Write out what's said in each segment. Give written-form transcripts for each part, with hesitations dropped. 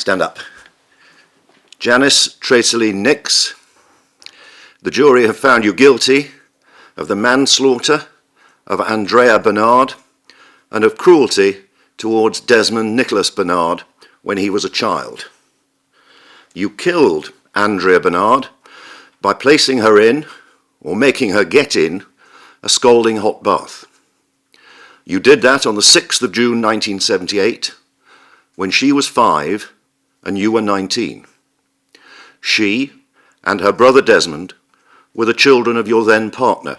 Stand up. Janice Nix, the jury have found you guilty of the manslaughter of Andrea Bernard and of cruelty towards Desmond Bernard when he was a child. You killed Andrea Bernard by placing her in, or making her get in, a scalding hot bath. You did that on the 6th of June 1978, when she was 5 and you were 19. She and her brother Desmond were the children of your then partner,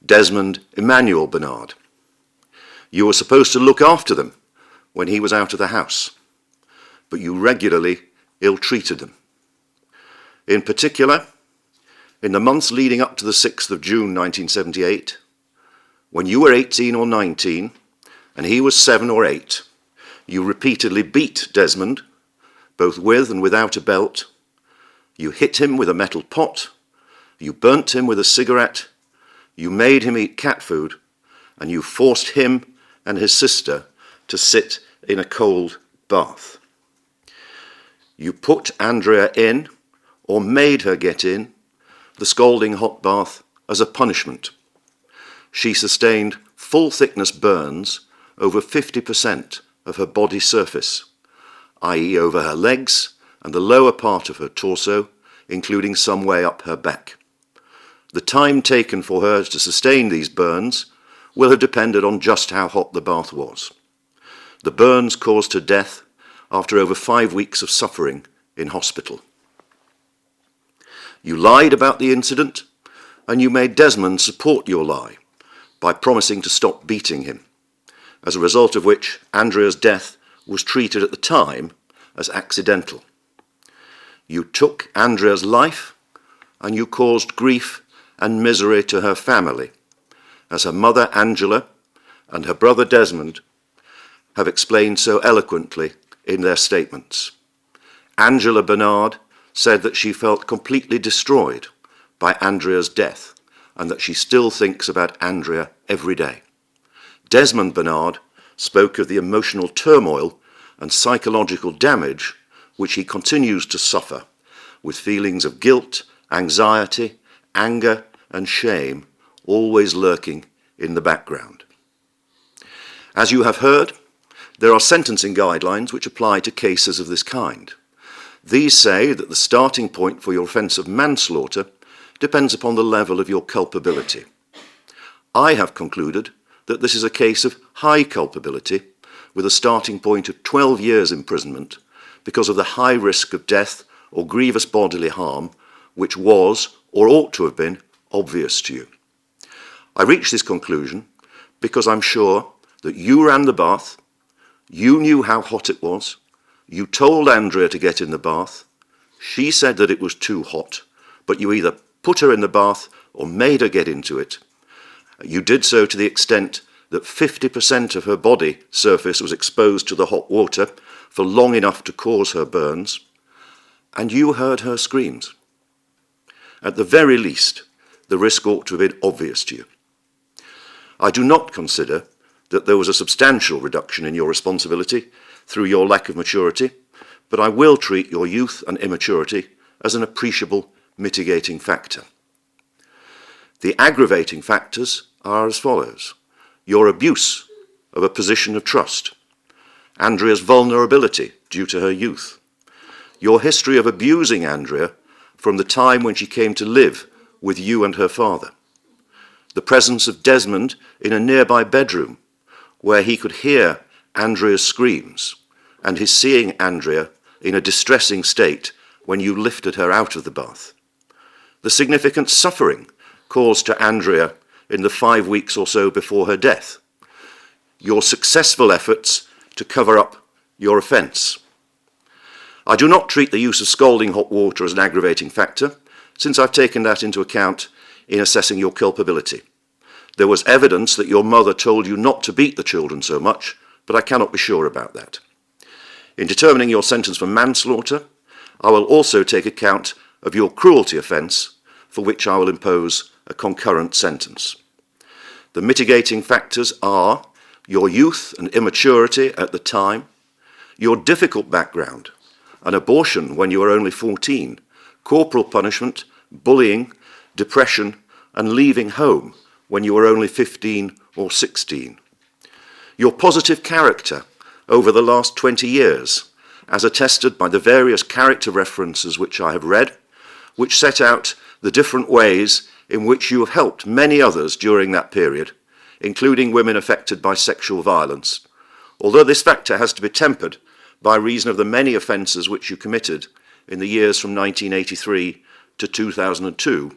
Desmond Emmanuel Bernard. You were supposed to look after them when he was out of the house, but you regularly ill-treated them. In particular, in the months leading up to the 6th of June 1978, when you were 18 or 19 and he was 7 or 8, you repeatedly beat Desmond, both with and without a belt. You hit him with a metal pot, you burnt him with a cigarette, you made him eat cat food, and you forced him and his sister to sit in a cold bath. You put Andrea in, or made her get in, the scalding hot bath as a punishment. She sustained full-thickness burns over 50% of her body surface, i.e. over her legs and the lower part of her torso, including some way up her back. The time taken for her to sustain these burns will have depended on just how hot the bath was. The burns caused her death after over 5 weeks of suffering in hospital. You lied about the incident, and you made Desmond support your lie by promising to stop beating him, as a result of which Andrea's death was treated at the time as accidental. You took Andrea's life, and you caused grief and misery to her family, as her mother Angela and her brother Desmond have explained so eloquently in their statements. Angela Bernard said that she felt completely destroyed by Andrea's death and that she still thinks about Andrea every day. Desmond Bernard spoke of the emotional turmoil and psychological damage which he continues to suffer, with feelings of guilt, anxiety, anger, and shame always lurking in the background. As you have heard, there are sentencing guidelines which apply to cases of this kind. These say that the starting point for your offence of manslaughter depends upon the level of your culpability. I have concluded that this is a case of high culpability with a starting point of 12 years imprisonment because of the high risk of death or grievous bodily harm which was, or ought to have been, obvious to you. I reach this conclusion because I'm sure that you ran the bath, you knew how hot it was, you told Andrea to get in the bath, she said that it was too hot, but you either put her in the bath or made her get into it. You did so to the extent that 50% of her body surface was exposed to the hot water for long enough to cause her burns, and you heard her screams. At the very least, the risk ought to have been obvious to you. I do not consider that there was a substantial reduction in your responsibility through your lack of maturity, but I will treat your youth and immaturity as an appreciable mitigating factor. The aggravating factors are as follows: your abuse of a position of trust, Andrea's vulnerability due to her youth, your history of abusing Andrea from the time when she came to live with you and her father, the presence of Desmond in a nearby bedroom where he could hear Andrea's screams, and his seeing Andrea in a distressing state when you lifted her out of the bath, the significant suffering caused to Andrea in the 5 weeks or so before her death, your successful efforts to cover up your offence. I do not treat the use of scalding hot water as an aggravating factor, since I've taken that into account in assessing your culpability. There was evidence that your mother told you not to beat the children so much, but I cannot be sure about that. In determining your sentence for manslaughter, I will also take account of your cruelty offence, for which I will impose a concurrent sentence. The mitigating factors are your youth and immaturity at the time, your difficult background, an abortion when you were only 14, corporal punishment, bullying, depression, and leaving home when you were only 15 or 16. Your positive character over the last 20 years, as attested by the various character references which I have read, which set out the different ways in which you have helped many others during that period, including women affected by sexual violence, although this factor has to be tempered by reason of the many offences which you committed in the years from 1983 to 2002,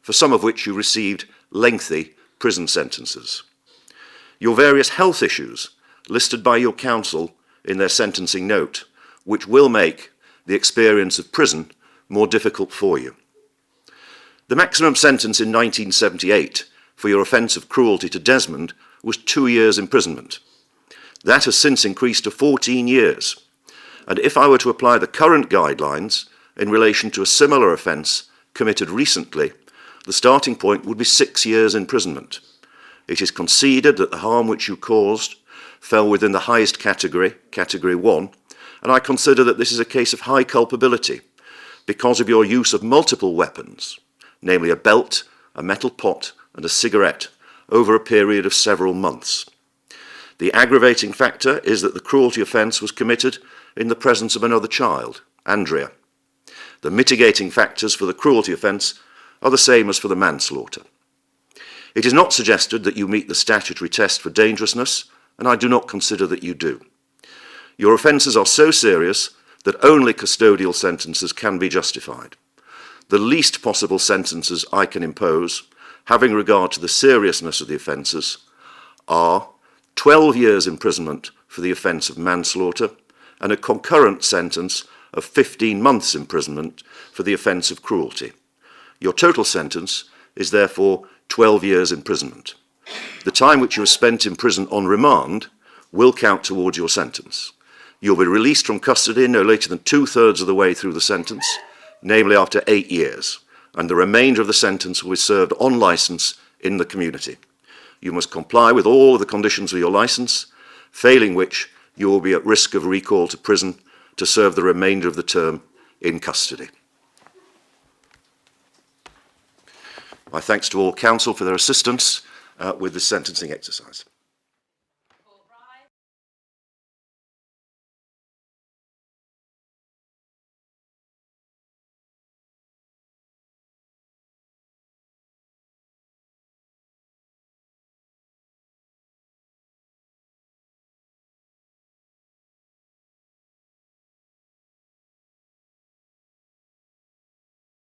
for some of which you received lengthy prison sentences. Your various health issues listed by your counsel in their sentencing note, which will make the experience of prison more difficult for you. The maximum sentence in 1978 for your offence of cruelty to Desmond was 2 years imprisonment. That has since increased to 14 years, and if I were to apply the current guidelines in relation to a similar offence committed recently, the starting point would be 6 years imprisonment. It is conceded that the harm which you caused fell within the highest category, Category 1, and I consider that this is a case of high culpability because of your use of multiple weapons, namely a belt, a metal pot, and a cigarette, over a period of several months. The aggravating factor is that the cruelty offence was committed in the presence of another child, Andrea. The mitigating factors for the cruelty offence are the same as for the manslaughter. It is not suggested that you meet the statutory test for dangerousness, and I do not consider that you do. Your offences are so serious that only custodial sentences can be justified. The least possible sentences I can impose, having regard to the seriousness of the offences, are 12 years imprisonment for the offence of manslaughter and a concurrent sentence of 15 months imprisonment for the offence of cruelty. Your total sentence is therefore 12 years imprisonment. The time which you have spent in prison on remand will count towards your sentence. You'll be released from custody no later than 2/3 of the way through the sentence, namely after 8 years, and the remainder of the sentence will be served on licence in the community. You must comply with all of the conditions of your licence, failing which you will be at risk of recall to prison to serve the remainder of the term in custody. My thanks to all counsel for their assistance with this sentencing exercise.